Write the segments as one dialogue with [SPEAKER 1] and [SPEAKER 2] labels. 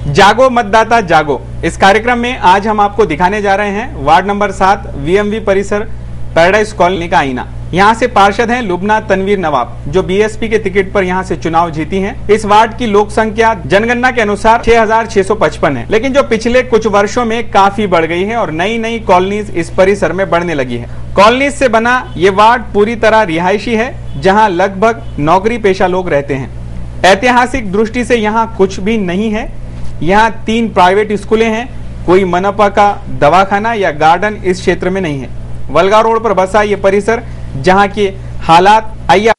[SPEAKER 1] जागो मतदाता जागो, इस कार्यक्रम में आज हम आपको दिखाने जा रहे हैं वार्ड नंबर 7 वीएमवी परिसर पैराडाइज कॉलोनी का आईना। यहाँ से पार्षद हैं लुबना तनवीर नवाब, जो बीएसपी के टिकट पर यहाँ से चुनाव जीती हैं। इस वार्ड की लोक संख्या जनगणना के अनुसार 6655 है, लेकिन जो पिछले कुछ वर्षों में काफी बढ़ गई है और नई नई कॉलोनीज इस परिसर में बढ़ने लगी है। कॉलोनीज से बना ये वार्ड पूरी तरह रिहायशी है, जहाँ लगभग नौकरी पेशा लोग रहते हैं। ऐतिहासिक दृष्टि से यहाँ कुछ भी नहीं है। यहाँ 3 प्राइवेट स्कूलें हैं, कोई मनपा का दवाखाना या गार्डन इस क्षेत्र में नहीं है। वलगा रोड पर बसा ये परिसर, जहाँ के हालात आइए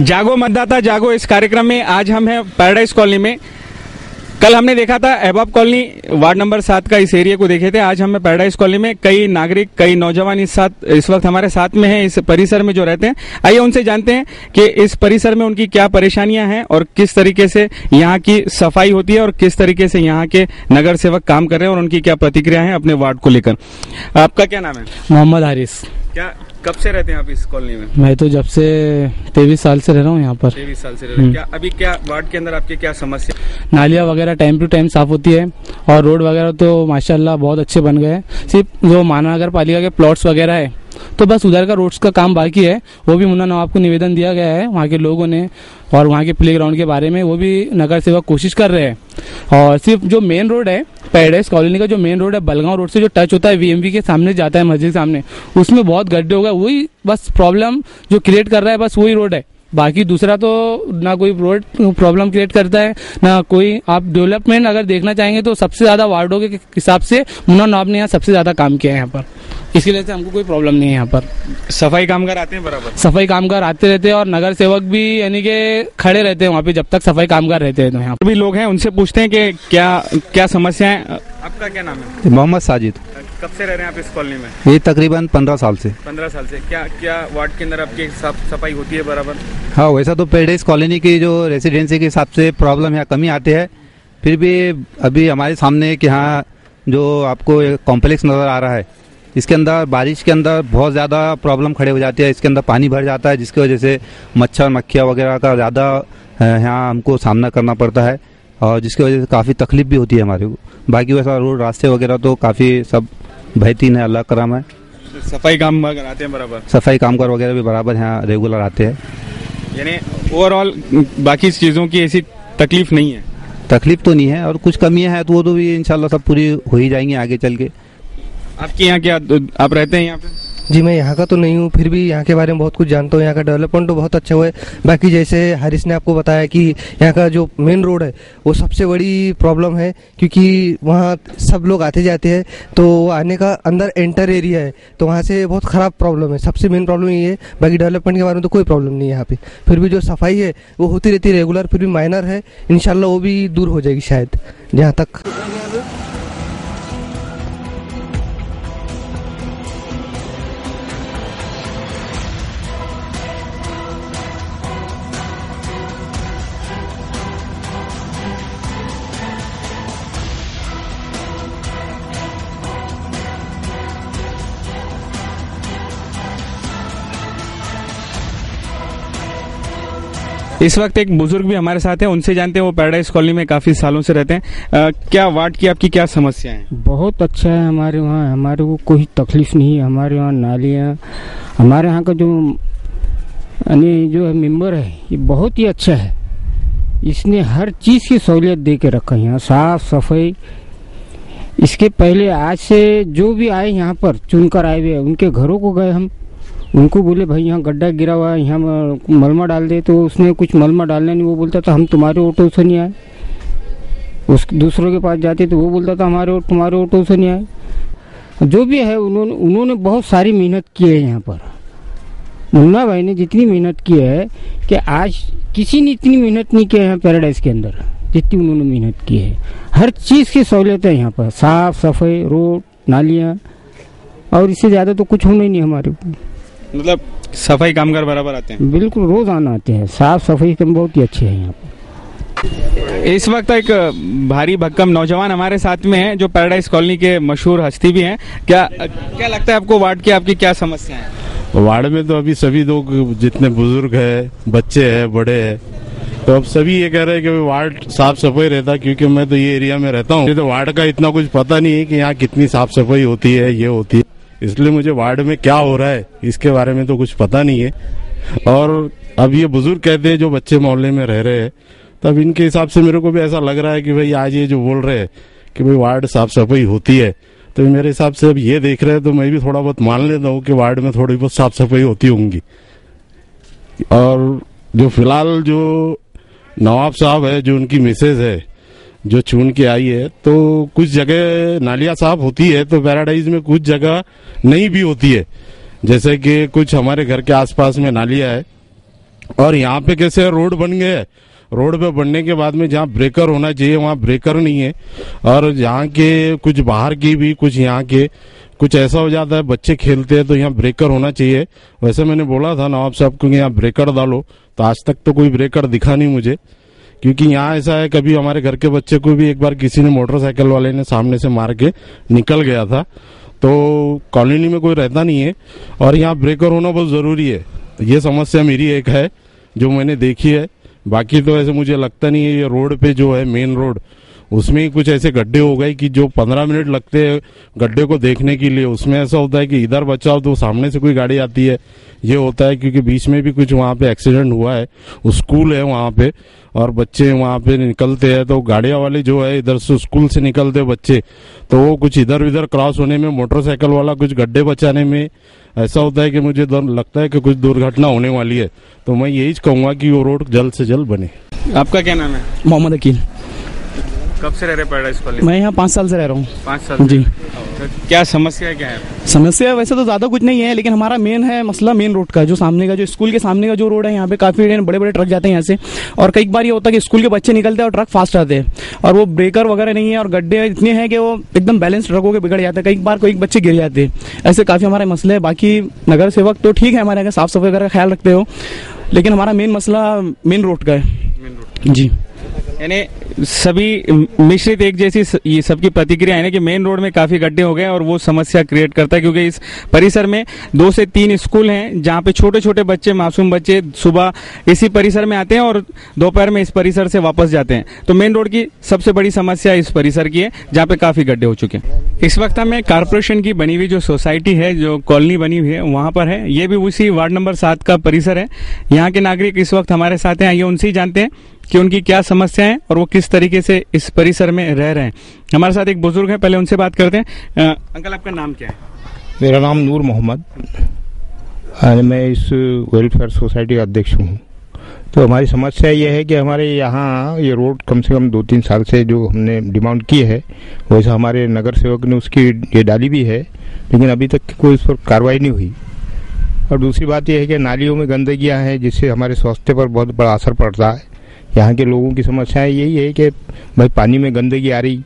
[SPEAKER 1] जागो मतदाता जागो, इस कार्यक्रम में आज हम हैं पैराडाइज कॉलोनी में। कल हमने देखा था अहबाब कॉलोनी वार्ड नंबर 7 का इस एरिया को देखे थे। आज हम पैराडाइज कॉलोनी में कई नागरिक, कई नौजवान इस वक्त हमारे साथ में हैं, इस परिसर में जो रहते हैं। आइए उनसे जानते हैं कि इस परिसर में उनकी क्या परेशानियां हैं और किस तरीके से यहाँ की सफाई होती है और किस तरीके से यहाँ के नगर सेवक काम कर रहे हैं और उनकी क्या प्रतिक्रिया है अपने वार्ड को लेकर। आपका क्या नाम है?
[SPEAKER 2] मोहम्मद हारिस।
[SPEAKER 1] क्या कब से रहते हैं आप इस कॉलोनी में?
[SPEAKER 2] मैं तो जब से 23 साल से रह रहा हूँ यहाँ पर।
[SPEAKER 1] 23 साल से रह रहे हैं। क्या अभी क्या वार्ड के अंदर आपकी क्या समस्या?
[SPEAKER 2] नालियाँ वगैरह टाइम टू टाइम साफ होती है और रोड वगैरह तो माशाल्लाह बहुत अच्छे बन गए हैं। सिर्फ जो महानगर पालिका के प्लॉट्स वगैरह है तो बस उधर का रोड्स का काम बाकी है। वो भी मुन्ना नवाब को निवेदन दिया गया है वहाँ के लोगों ने, और वहाँ के प्लेग्राउंड के बारे में वो भी नगर सेवक कोशिश कर रहे हैं। और सिर्फ जो मेन रोड है पैराडाइज कॉलोनी का, जो मेन रोड है बलगांव रोड से जो टच होता है वीएमवी के सामने जाता है, मस्जिद के सामने, उसमें बहुत गड्ढे हो गए। वही बस प्रॉब्लम जो क्रिएट कर रहा है, बस वही रोड है। बाकी दूसरा तो ना कोई रोड प्रॉब्लम क्रिएट करता है ना कोई। आप डेवलपमेंट अगर देखना चाहेंगे तो सबसे ज्यादा वार्डों के हिसाब से मुन्ना नवाब ने यहाँ सबसे ज्यादा काम किया है यहाँ पर। इसकी वजह से हमको कोई प्रॉब्लम नहीं है यहाँ पर।
[SPEAKER 1] सफाई कामगार आते हैं बराबर?
[SPEAKER 2] सफाई कामगार आते रहते हैं और नगर सेवक भी यानी कि खड़े रहते हैं वहाँ पे जब तक सफाई कामगार रहते हैं। तो यहाँ पर
[SPEAKER 1] भी लोग हैं, उनसे पूछते हैं कि क्या समस्याएं। आपका क्या नाम है?
[SPEAKER 3] मोहम्मद साजिद।
[SPEAKER 1] कब से रह रहे हैं आप इस कॉलोनी में?
[SPEAKER 3] ये तकरीबन 15 साल से।
[SPEAKER 1] 15 साल से। क्या वार्ड के अंदर आपकी साफ सफाई होती है बराबर?
[SPEAKER 3] हाँ, वैसा तो पैराडाइज कॉलोनी की जो रेसिडेंसी के हिसाब से प्रॉब्लम यहाँ कमी आते हैं। फिर भी अभी हमारे सामने कि हाँ जो आपको कॉम्प्लेक्स नज़र आ रहा है, इसके अंदर बारिश के अंदर बहुत ज़्यादा प्रॉब्लम खड़े हो जाती है। इसके अंदर पानी भर जाता है, जिसकी वजह से मच्छर मक्खियाँ वगैरह का ज़्यादा यहाँ हमको सामना करना पड़ता है और जिसकी वजह से काफ़ी तकलीफ भी होती है हमारे को। बाकी वैसा रोड रास्ते वगैरह तो काफ़ी सब बेहतरीन है, अल्लाह करम है।
[SPEAKER 1] सफाई कामगार आते हैं बराबर?
[SPEAKER 3] सफाई कामगार वगैरह भी बराबर यहाँ रेगुलर आते हैं।
[SPEAKER 1] यानी ओवरऑल बाकी चीज़ों की ऐसी तकलीफ नहीं है?
[SPEAKER 3] तकलीफ तो नहीं है, और कुछ कमियां हैं तो वो तो भी इंशाल्लाह सब पूरी हो ही जाएंगी आगे चल के।
[SPEAKER 1] आपके यहाँ क्या, आप रहते हैं यहाँ पे?
[SPEAKER 4] जी, मैं यहाँ का तो नहीं हूँ, फिर भी यहाँ के बारे में बहुत कुछ जानता हूँ। यहाँ का डेवलपमेंट तो बहुत अच्छा हुआ है। बाकी जैसे हारिस ने आपको बताया कि यहाँ का जो मेन रोड है वो सबसे बड़ी प्रॉब्लम है, क्योंकि वहाँ सब लोग आते जाते हैं तो आने का अंदर एंटर एरिया है तो वहाँ से बहुत ख़राब प्रॉब्लम है। सबसे मेन प्रॉब्लम ये है। बाकी डेवलपमेंट के बारे में तो कोई प्रॉब्लम नहीं है यहाँ पे। फिर भी जो सफाई है वो होती रहती है रेगुलर, फिर भी माइनर है। इंशाल्लाह वो भी दूर हो जाएगी शायद। जहाँ तक
[SPEAKER 1] इस वक्त एक बुजुर्ग भी हमारे साथ हैं, उनसे जानते हैं, वो पैराडाइज कॉलोनी में काफी सालों से रहते हैं। क्या वार्ड की आपकी क्या समस्या है?
[SPEAKER 5] बहुत अच्छा है हमारे वहाँ, हमारे को कोई तकलीफ नहीं है। हमारे वहाँ नालियाँ, हमारे यहाँ का जो मेंबर है ये बहुत ही अच्छा है। इसने हर चीज़ की सहूलियत दे के रखा है यहाँ, साफ सफाई। इसके पहले आज से जो भी आए यहाँ पर चुनकर आए हुए, उनके घरों को गए हम, उनको बोले भाई यहाँ गड्ढा गिरा हुआ है, यहाँ मलमा डाल दे, तो उसने कुछ मलमा डालना नहीं। वो बोलता था हम तुम्हारे ऑटो से नहीं आए। उस दूसरों के पास जाते तो वो बोलता था तुम्हारे ऑटो से नहीं आए। जो भी है उन्होंने बहुत सारी मेहनत की है यहाँ पर। मुन्ना भाई ने जितनी मेहनत की है कि आज किसी ने इतनी मेहनत नहीं की है यहाँ पैराडाइज के अंदर जितनी उन्होंने मेहनत की है। हर चीज़ की सहूलियत है यहाँ पर, साफ सफाई, रोड, नालियाँ, और इससे ज़्यादा तो कुछ होना ही नहीं हमारे को।
[SPEAKER 1] मतलब सफाई कामगार बराबर आते हैं?
[SPEAKER 5] बिल्कुल, रोजाना आते हैं। साफ सफाई के बहुत ही अच्छी है यहाँ पर।
[SPEAKER 1] इस वक्त एक भारी भक्कम नौजवान हमारे साथ में है जो पैराडाइज कॉलोनी के मशहूर हस्ती भी हैं। क्या लगता है आपको वार्ड की आपकी क्या समस्या है?
[SPEAKER 6] वार्ड में तो अभी सभी लोग जितने बुजुर्ग है, बच्चे हैं, बड़े हैं, तो अब सभी ये कह रहे हैं कि वार्ड साफ सफाई रहता, क्योंकि मैं तो ये एरिया में रहता हूँ, तो वार्ड का इतना कुछ पता नहीं है कि यहाँ कितनी साफ सफाई होती है, ये होती है। इसलिए मुझे वार्ड में क्या हो रहा है इसके बारे में तो कुछ पता नहीं है। और अब ये बुजुर्ग कहते हैं जो बच्चे मोहल्ले में रह रहे हैं, तब इनके हिसाब से मेरे को भी ऐसा लग रहा है कि भाई आज ये जो बोल रहे हैं कि भाई वार्ड साफ सफाई होती है, तो मेरे हिसाब से अब ये देख रहे हैं तो मैं भी थोड़ा बहुत मान लेता हूँ कि वार्ड में थोड़ी बहुत साफ सफाई होती होंगी। और जो फिलहाल जो नवाब साहब है, जो उनकी मिसेज है, जो चुन के आई है, तो कुछ जगह नालियाँ साफ होती है तो पैराडाइज में कुछ जगह नहीं भी होती है। जैसे कि कुछ हमारे घर के आसपास में नालियाँ है और यहाँ पे कैसे रोड बन गए है, रोड पे बनने के बाद में जहाँ ब्रेकर होना चाहिए वहाँ ब्रेकर नहीं है, और यहाँ के कुछ बाहर की भी कुछ यहाँ के कुछ ऐसा हो जाता है, बच्चे खेलते हैं तो यहाँ ब्रेकर होना चाहिए। वैसे मैंने बोला था नवाब साहब को यहाँ ब्रेकर डालो, तो आज तक तो कोई ब्रेकर दिखा नहीं मुझे। क्योंकि यहाँ ऐसा है, कभी हमारे घर के बच्चे को भी एक बार किसी ने मोटरसाइकिल वाले ने सामने से मार के निकल गया था। तो कॉलोनी में कोई रहता नहीं है और यहाँ ब्रेकर होना बहुत जरूरी है। ये समस्या मेरी एक है जो मैंने देखी है। बाकी तो ऐसे मुझे लगता नहीं है ये रोड पे जो है मेन रोड, उसमें ही कुछ ऐसे गड्ढे हो गए कि जो 15 मिनट लगते हैं गड्ढे को देखने के लिए, उसमें ऐसा होता है कि इधर बचाओ तो सामने से कोई गाड़ी आती है, ये होता है। क्योंकि बीच में भी कुछ वहाँ पे एक्सीडेंट हुआ है, स्कूल है वहाँ पे और बच्चे वहाँ पे निकलते हैं, तो गाड़ियाँ वाले जो है इधर से स्कूल से निकलते बच्चे, तो वो कुछ इधर उधर क्रॉस होने में, मोटरसाइकिल वाला कुछ गड्ढे बचाने में ऐसा होता है कि मुझे लगता है कि कुछ दुर्घटना होने वाली है। तो मैं यही कहूँगा कि वो रोड जल्द से जल्द बने।
[SPEAKER 1] आपका क्या नाम है?
[SPEAKER 2] मोहम्मद अकील।
[SPEAKER 1] कब से रह रहे पैराडाइज कॉलोनी?
[SPEAKER 2] मैं यहाँ 5 साल से रह रहा हूँ।
[SPEAKER 1] 5 साल
[SPEAKER 2] जी।
[SPEAKER 1] क्या समस्या क्या है?
[SPEAKER 2] समस्या वैसे तो ज़्यादा कुछ नहीं है, लेकिन हमारा मेन है मसला मेन रोड का, जो सामने का, जो स्कूल के सामने का जो रोड है, यहाँ पे काफ़ी बड़े बड़े ट्रक जाते हैं यहाँ से, और कई बार ये होता है कि स्कूल के बच्चे निकलते हैं और ट्रक फास्ट आते हैं और वो ब्रेकर वगैरह नहीं है और गड्ढे इतने हैं कि वो एकदम बैलेंस ट्रकों के बिगड़ जाते हैं, कई बार कोई बच्चे गिर जाते हैं। ऐसे काफ़ी हमारे मसले हैं। बाकी नगर सेवक तो ठीक है हमारे यहाँ साफ सफाई वगैरह का ख्याल रखते हो, लेकिन हमारा मेन मसला मेन रोड का है। जी,
[SPEAKER 1] यानी सभी मिश्रित एक जैसी ये सबकी प्रतिक्रिया है ना कि मेन रोड में काफी गड्ढे हो गए और वो समस्या क्रिएट करता है, क्योंकि इस परिसर में 2 से 3 स्कूल हैं जहां पे छोटे छोटे बच्चे, मासूम बच्चे सुबह इसी परिसर में आते हैं और दोपहर में इस परिसर से वापस जाते हैं। तो मेन रोड की सबसे बड़ी समस्या इस परिसर की है जहाँ पे काफी गड्ढे हो चुके हैं। इस वक्त हमें कारपोरेशन की बनी हुई जो सोसाइटी है, जो कॉलोनी बनी हुई है, वहां पर है। ये भी उसी वार्ड नंबर 7 का परिसर है। यहाँ के नागरिक इस वक्त हमारे साथ हैं, आइए उनसे ही जानते हैं कि उनकी क्या समस्या है और वो किस तरीके से इस परिसर में रह रहे हैं। हमारे साथ एक बुजुर्ग है, पहले उनसे बात करते हैं। अंकल, आपका नाम क्या है?
[SPEAKER 7] मेरा नाम नूर मोहम्मद, मैं इस वेलफेयर सोसाइटी का अध्यक्ष हूँ। तो हमारी समस्या ये है कि हमारे यहाँ ये रोड कम से कम 2-3 साल से जो हमने डिमांड की है, वैसा हमारे नगर सेवक ने उसकी ये डाली भी है, लेकिन अभी तक कोई उस पर कार्रवाई नहीं हुई। और दूसरी बात यह है कि नालियों में गंदगियाँ हैं, जिससे हमारे स्वास्थ्य पर बहुत बड़ा असर पड़ता है। यहाँ के लोगों की समस्या यही है कि भाई पानी में गंदगी आ रही,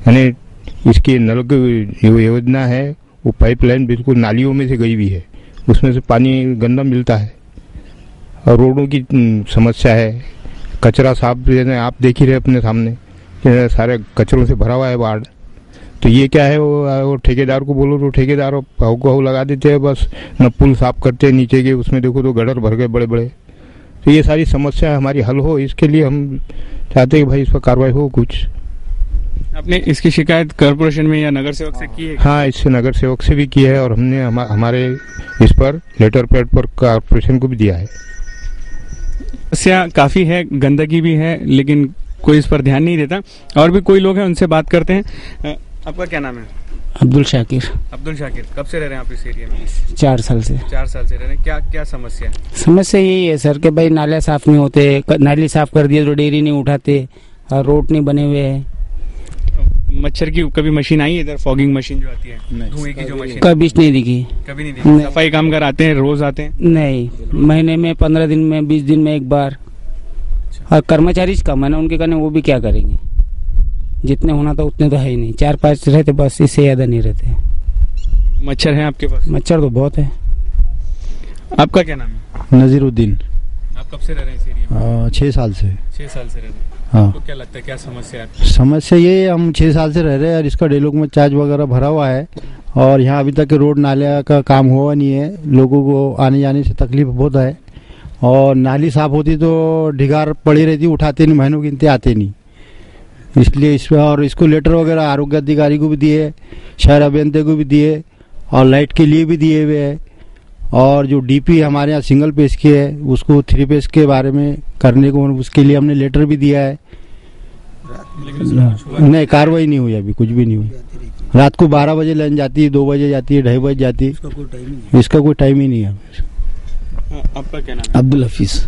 [SPEAKER 7] यानी इसकी नल की योजना है वो पाइपलाइन बिल्कुल नालियों में से गई हुई है, उसमें से पानी गंदा मिलता है। और रोडों की समस्या है, कचरा साफ आप देख ही रहे अपने सामने कि सारे कचरों से भरा हुआ है वार्ड। तो ये क्या है, वो ठेकेदार को बोलो तो ठेकेदार हाउ लगा देते हैं, बस न पुल साफ करते हैं नीचे के, उसमें देखो तो गटर भर गए बड़े बड़े। तो ये सारी समस्या हमारी हल हो, इसके लिए हम चाहते हैं कि भाई इस पर कार्रवाई हो कुछ।
[SPEAKER 1] आपने इसकी शिकायत कॉर्पोरेशन में या नगर सेवक से की है?
[SPEAKER 7] हाँ, इससे नगर सेवक से भी की है और हमने हमारे इस पर लेटर पैड पर कॉर्पोरेशन को भी दिया है।
[SPEAKER 1] समस्या काफी है, गंदगी भी है, लेकिन कोई इस पर ध्यान नहीं देता। और भी कोई लोग हैं, उनसे बात करते हैं। आपका क्या नाम है?
[SPEAKER 2] अब्दुल शाकिर।
[SPEAKER 1] अब्दुल शाकिर, कब से रह रहे हैं आप इस एरिया में?
[SPEAKER 2] 4 साल से।
[SPEAKER 1] 4 साल से रह रहे हैं। क्या क्या समस्या है?
[SPEAKER 2] समस्या यही है सर कि भाई नाले साफ नहीं होते, नाली साफ कर दिए तो डेयरी नहीं उठाते और रोड नहीं बने हुए हैं।
[SPEAKER 1] मच्छर की कभी मशीन आई है इधर, फॉगिंग मशीन जो आती है, धुएं की जो मशीन?
[SPEAKER 2] कभी नहीं दिखी।
[SPEAKER 1] कभी नहीं दिखी। सफाई कामगार आते हैं, रोज आते हैं?
[SPEAKER 2] नहीं, महीने में 15 दिन में 20 दिन में एक बार। और कर्मचारी कम है ना उनके करने, वो भी क्या करेंगे? जितने होना था उतने तो है ही नहीं, 4-5 रहते बस, इससे ज्यादा नहीं रहते।
[SPEAKER 1] मच्छर है आपके पास?
[SPEAKER 2] मच्छर तो बहुत है।
[SPEAKER 1] आपका क्या नाम है?
[SPEAKER 8] नजीरुद्दीन।
[SPEAKER 1] आप कब से रह रहे हैं इस एरिया में?
[SPEAKER 8] 6 साल से।
[SPEAKER 1] 6 साल से रह रहे हैं।
[SPEAKER 8] हाँ।
[SPEAKER 1] आपको क्या लगता है, क्या समस्या है?
[SPEAKER 8] समस्या ये है, हम 6 साल से रह रहे हैं और इसका डेलोक में चार्ज वगैरह भरा हुआ है और यहाँ अभी तक रोड नाले का काम हुआ नहीं है। लोगों को आने जाने से तकलीफ बहुत है और नाली साफ होती तो ढिगार पड़ी रहती, उठाते नहीं, महीनों गिनते आते नहीं। इसलिए इसको लेटर वगैरह आरोग्य अधिकारी को भी दिए, शहर अभियंता को भी दिए और लाइट के लिए भी दिए हुए हैं। और जो डीपी हमारे यहाँ सिंगल पेज की है उसको 3 पेज के बारे में करने को, उसके लिए हमने लेटर भी दिया है। नहीं, कार्रवाई नहीं हुई, अभी कुछ भी नहीं हुई। रात को 12 बजे लाइन जाती है, 2 बजे जाती है, 2:30 बजे जाती है, इसका कोई टाइम ही नहीं है।
[SPEAKER 1] आपका क्या नाम है?
[SPEAKER 8] अब्दुल हफीज।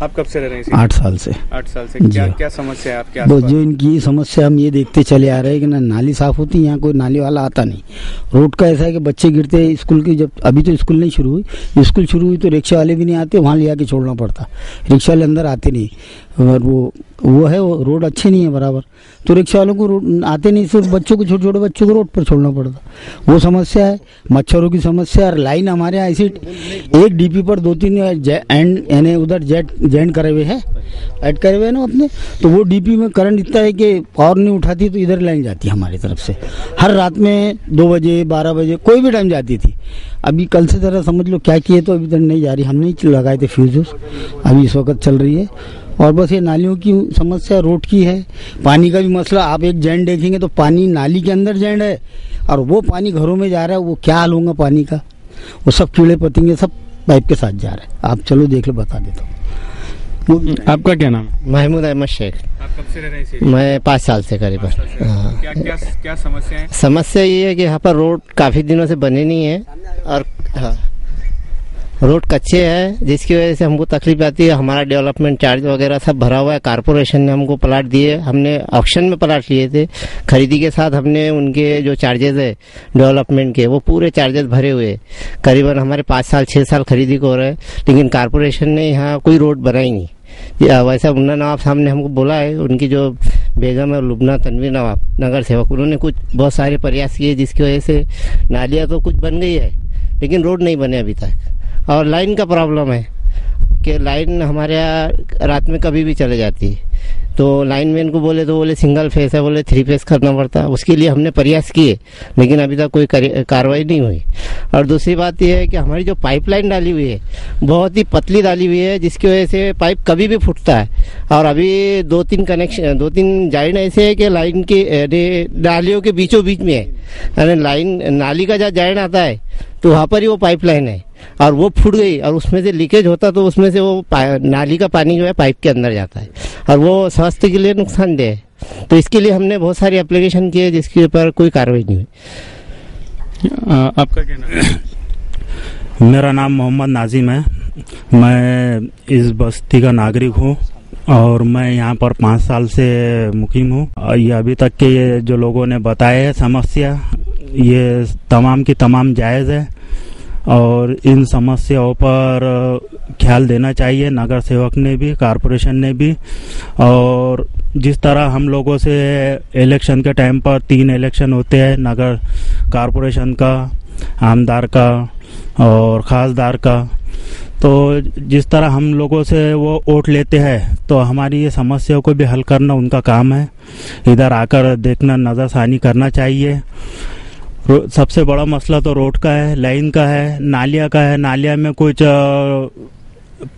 [SPEAKER 1] आप कब से रह रहे हैं?
[SPEAKER 8] 8 साल से।
[SPEAKER 1] 8 साल से। क्या क्या समस्या है आपके
[SPEAKER 8] बस
[SPEAKER 1] आसपास?
[SPEAKER 8] जो इनकी समस्या हम ये देखते चले आ रहे हैं कि ना नाली साफ होती है, यहाँ कोई नाली वाला आता नहीं। रोड का ऐसा है कि बच्चे गिरते हैं स्कूल की, जब अभी तो स्कूल नहीं शुरू हुई, स्कूल शुरू हुई तो रिक्शा वाले भी नहीं आते, वहाँ ले आके छोड़ना पड़ता, रिक्शा वाले अंदर आते नहीं। और वो है, वो रोड अच्छे नहीं है बराबर, तो रिक्शा वालों को आते नहीं, सिर्फ बच्चों को, छोटे छोटे बच्चों को रोड पर छोड़ना पड़ता, वो समस्या है। मच्छरों की समस्या। और लाइन हमारे यहाँ ऐसी, एक डीपी पर 2-3 एंड यानी उधर जॉइंट करे हुए हैं, ऐड करे हुए हैं ना अपने, तो वो डीपी में करंट इतना है कि पावर नहीं उठाती तो इधर लाइन जाती है हमारी तरफ से। हर रात में 2 बजे 12 बजे कोई भी टाइम जाती थी। अभी कल से जरा समझ लो क्या किए, तो अभी तक नहीं जा रही, हम नहीं लगाए थे फ्यूज, अभी इस वक्त चल रही है। और बस ये नालियों की समस्या, रोड की है, पानी का भी मसला। आप एक जैंड देखेंगे तो पानी नाली के अंदर जैंड है और वो पानी घरों में जा रहा है, वो क्या हाल होगा पानी का? वो सब कीड़े पतंगे सब पाइप के साथ जा रहा है। आप चलो देख लो, बता देता हूँ।
[SPEAKER 1] आपका क्या नाम है?
[SPEAKER 9] महमूद अहमद शेख।
[SPEAKER 1] आप कब से रह रहे हैं?
[SPEAKER 9] मैं 5 साल से करीब।
[SPEAKER 1] हाँ। क्या क्या क्या समस्या है?
[SPEAKER 9] समस्या ये है कि यहाँ पर रोड काफ़ी दिनों से बने नहीं है और हाँ, रोड कच्चे है, जिसकी वजह से हमको तकलीफ आती है। हमारा डेवलपमेंट चार्ज वगैरह सब भरा हुआ है, कारपोरेशन ने हमको प्लाट दिए, हमने ऑक्शन में प्लाट लिए थे, खरीदी के साथ हमने उनके जो चार्जेस है डेवलपमेंट के, वो पूरे चार्जेस भरे हुए। करीबन हमारे 5 साल 6 साल खरीदी को हो रहा है, लेकिन कारपोरेशन ने यहाँ कोई रोड बनाई नहीं। वैसा मुन्ना नवाब साहब ने हमको बोला है, उनकी जो बेगम है लुबना तनवीर नवाब नगर सेवक, उन्होंने कुछ बहुत सारे प्रयास किए, जिसकी वजह से नालियाँ तो कुछ बन गई है लेकिन रोड नहीं बने अभी तक। और लाइन का प्रॉब्लम है कि लाइन हमारे यहाँ रात में कभी भी चले जाती है, तो लाइनमैन को बोले तो बोले सिंगल फेस है, बोले 3 फेस करना पड़ता। उसके लिए हमने प्रयास किए लेकिन अभी तक कोई कार्रवाई नहीं हुई। और दूसरी बात यह है कि हमारी जो पाइपलाइन डाली हुई है बहुत ही पतली डाली हुई है, जिसकी वजह से पाइप कभी भी फूटता है। और अभी 2-3 जाइन ऐसे है कि लाइन के नालियों के बीचों बीच में है, यानी लाइन नाली का जहाँ जाइन आता है तो वहाँ पर ही वो पाइपलाइन है और वो फूट गई और उसमें से लीकेज होता तो उसमें से वो नाली का पानी जो है पाइप के अंदर जाता है और वो स्वास्थ्य के लिए नुकसानदेह है। तो इसके लिए हमने बहुत सारी एप्लीकेशन किए जिसके ऊपर कोई कार्रवाई नहीं हुई।
[SPEAKER 1] आपका क्या नाम है?
[SPEAKER 10] मेरा नाम मोहम्मद नाजिम है। मैं इस बस्ती का नागरिक हूँ और मैं यहाँ पर 5 साल से मुकीम हूँ। ये अभी तक के ये जो लोगों ने बताए है समस्या, ये तमाम की तमाम जायज़ है और इन समस्याओं पर ख्याल देना चाहिए नगर सेवक ने भी, कारपोरेशन ने भी। और जिस तरह हम लोगों से इलेक्शन के टाइम पर 3 इलेक्शन होते हैं, नगर कारपोरेशन का, आमदार का और खासदार का, तो जिस तरह हम लोगों से वो वोट लेते हैं तो हमारी ये समस्याओं को भी हल करना उनका काम है। इधर आकर देखना, नज़रसानी करना चाहिए। सबसे बड़ा मसला तो रोड का है, लाइन का है, नालिया का है। नालिया में कुछ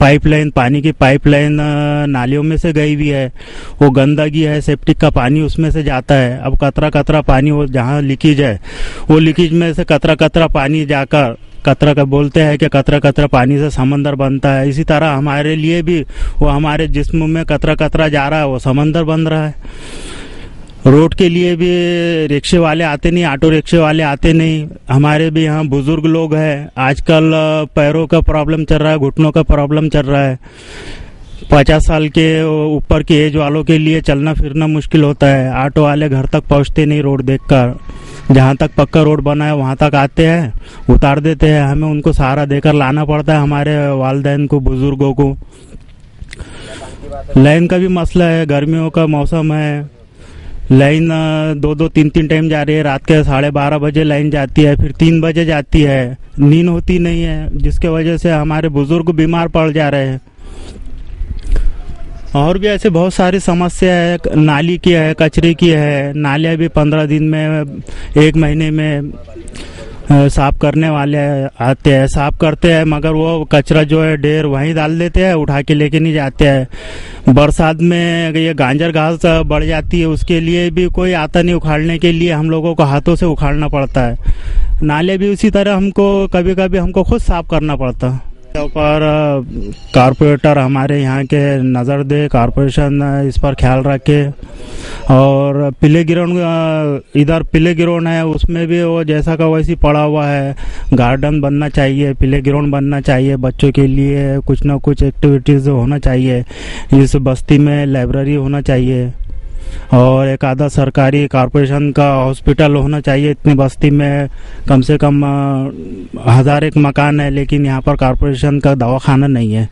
[SPEAKER 10] पाइपलाइन, पानी की पाइपलाइन नालियों में से गई हुई है, वो गंदगी है, सेप्टिक का पानी उसमें से जाता है। अब कतरा कतरा पानी, वो जहाँ लीकेज है वो लीकेज में से कतरा कतरा पानी जाकर, कतरा का बोलते हैं कि कतरा कतरा पानी से समंदर बनता है। इसी तरह हमारे लिए भी वो हमारे जिस्म में कतरा कतरा जा रहा है, वो समंदर बन रहा है। रोड के लिए भी रिक्शे वाले आते नहीं, ऑटो रिक्शे वाले आते नहीं। हमारे भी यहाँ बुजुर्ग लोग हैं, आजकल पैरों का प्रॉब्लम चल रहा है, घुटनों का प्रॉब्लम चल रहा है। 50 साल के ऊपर की एज वालों के लिए चलना फिरना मुश्किल होता है। ऑटो वाले घर तक पहुँचते नहीं रोड देखकर, जहाँ तक पक्का रोड बना है वहाँ तक आते हैं, उतार देते हैं। हमें उनको सहारा देकर लाना पड़ता है, हमारे वालिदैन को, बुजुर्गों को। लाइन का भी मसला है, गर्मियों का मौसम है, लाइन 2-2, 3-3 टाइम जा रही है। रात के 12:30 बजे लाइन जाती है, फिर 3 बजे जाती है, नींद होती नहीं है, जिसके वजह से हमारे बुजुर्ग बीमार पड़ जा रहे हैं। और भी ऐसे बहुत सारी समस्या है, नाली की है, कचरे की है। नालियाँ भी 15 दिन में, 1 महीने में साफ करने वाले आते हैं, साफ करते हैं, मगर वो कचरा जो है ढेर वहीं डाल देते हैं, उठा के लेके नहीं जाते हैं। बरसात में ये गांजर घास बढ़ जाती है, उसके लिए भी कोई आता नहीं उखाड़ने के लिए, हम लोगों को हाथों से उखाड़ना पड़ता है। नाले भी उसी तरह हमको कभी कभी हमको खुद साफ करना पड़ता है। पर कारपोरेटर हमारे यहाँ के नज़र दे, कारपोरेशन इस पर ख्याल रखे। और प्ले ग्राउंड, इधर प्ले ग्राउंड है, उसमें भी वो जैसा का वैसी पड़ा हुआ है। गार्डन बनना चाहिए, प्ले ग्राउंड बनना चाहिए, बच्चों के लिए कुछ ना कुछ एक्टिविटीज़ होना चाहिए। इस बस्ती में लाइब्रेरी होना चाहिए और एक आधा सरकारी कारपोरेशन का हॉस्पिटल होना चाहिए। इतनी बस्ती में कम से कम 1000 एक मकान है, लेकिन यहाँ पर कारपोरेशन का दवाखाना नहीं है।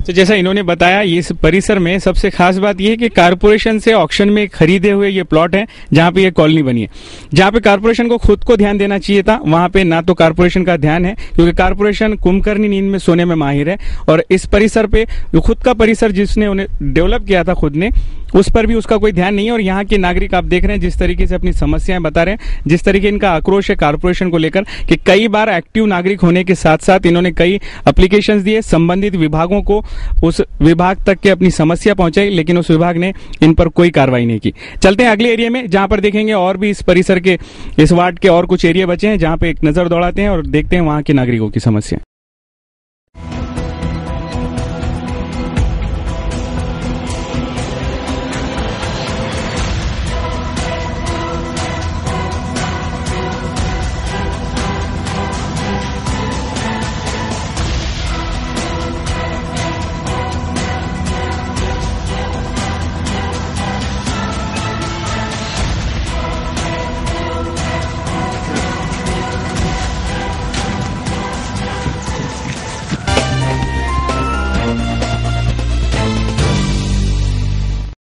[SPEAKER 1] तो जैसा इन्होंने बताया, इस परिसर में सबसे खास बात यह है कि कारपोरेशन से ऑक्शन में खरीदे हुए ये प्लॉट है, जहां पे ये कॉलोनी बनी है। जहां पे कारपोरेशन को खुद को ध्यान देना चाहिए था, वहां पे ना तो कारपोरेशन का ध्यान है, क्योंकि कारपोरेशन कुंभकर्णी नींद में सोने में माहिर है। और इस परिसर पे जो खुद का परिसर जिसने उन्हें डेवलप किया था खुद ने, उस पर भी उसका कोई ध्यान नहीं है। और यहाँ के नागरिक आप देख रहे हैं जिस तरीके से अपनी समस्याएं बता रहे हैं, जिस तरीके इनका आक्रोश है कारपोरेशन को लेकर, कि कई बार एक्टिव नागरिक होने के साथ साथ इन्होंने कई एप्लीकेशंस दिए, संबंधित विभागों को उस विभाग तक के अपनी समस्या पहुंचाई, लेकिन उस विभाग ने इन पर कोई कार्रवाई नहीं की। चलते हैं अगले एरिया में, जहां पर देखेंगे और भी इस परिसर के, इस वार्ड के और कुछ एरिया बचे हैं, जहां पे एक नजर दौड़ाते हैं और देखते हैं वहां के नागरिकों की समस्या।